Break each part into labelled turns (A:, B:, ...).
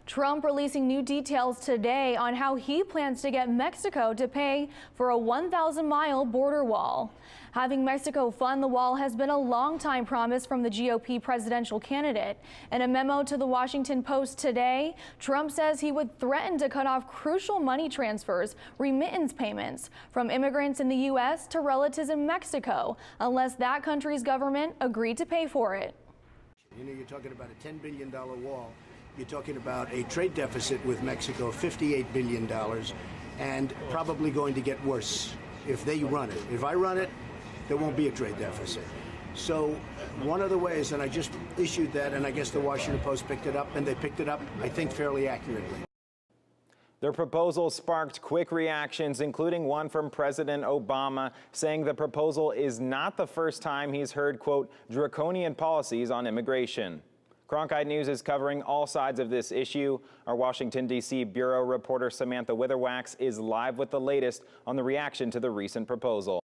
A: Trump releasing new details today on how he plans to get Mexico to pay for a 1,000-mile border wall. Having Mexico fund the wall has been a long-time promise from the GOP presidential candidate. In a memo to the Washington Post today, Trump says he would threaten to cut off crucial money transfers, remittance payments from immigrants in the U.S. to relatives in Mexico, unless that country's government agreed to pay for it.
B: You know, you're talking about a $10 billion wall. You're talking about a trade deficit with Mexico of $58 billion, and probably going to get worse if they run it. If I run it, there won't be a trade deficit. So one of the ways, and I just issued that, and I guess the Washington Post picked it up, and they picked it up, I think, fairly accurately.
C: Their proposal sparked quick reactions, including one from President Obama, saying the proposal is not the first time he's heard, quote, draconian policies on immigration. Cronkite News is covering all sides of this issue. Our Washington, D.C. bureau reporter Samantha Witherwax is live with the latest on the reaction to the recent proposal.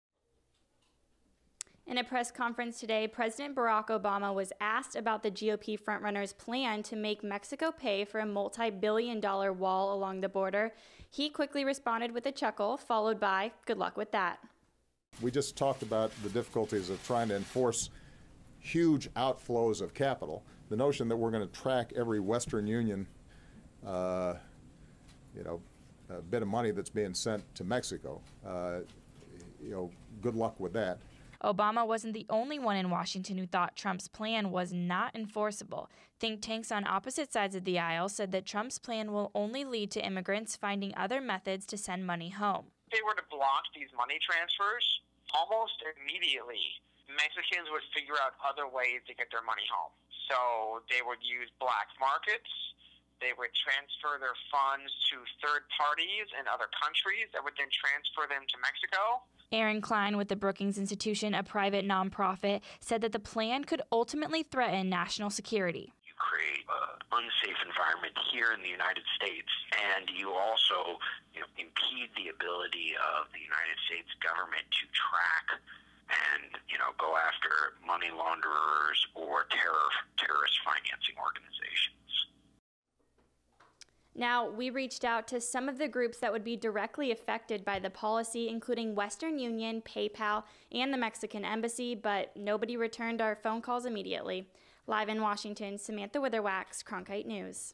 D: In a press conference today, President Barack Obama was asked about the GOP frontrunner's plan to make Mexico pay for a multi-billion-dollar wall along the border. He quickly responded with a chuckle, followed by, "Good luck with that."
E: We just talked about the difficulties of trying to enforce huge outflows of capital. The notion that we're going to track every Western Union bit of money that's being sent to Mexico, good luck with that.
D: Obama wasn't the only one in Washington who thought Trump's plan was not enforceable. Think tanks on opposite sides of the aisle said that Trump's plan will only lead to immigrants finding other methods to send money home.
F: If they were to block these money transfers, almost immediately, Mexicans would figure out other ways to get their money home. So they would use black markets. They would transfer their funds to third parties in other countries that would then transfer them to Mexico.
D: Aaron Klein with the Brookings Institution, a private nonprofit, said that the plan could ultimately threaten national security.
G: You create an unsafe environment here in the United States, and you also impede the ability of the United States government to track and go after money launderers or terrorist financing organizations.
D: Now, we reached out to some of the groups that would be directly affected by the policy, including Western Union, PayPal, and the Mexican Embassy, but nobody returned our phone calls immediately. Live in Washington, Samantha Witherwax, Cronkite News.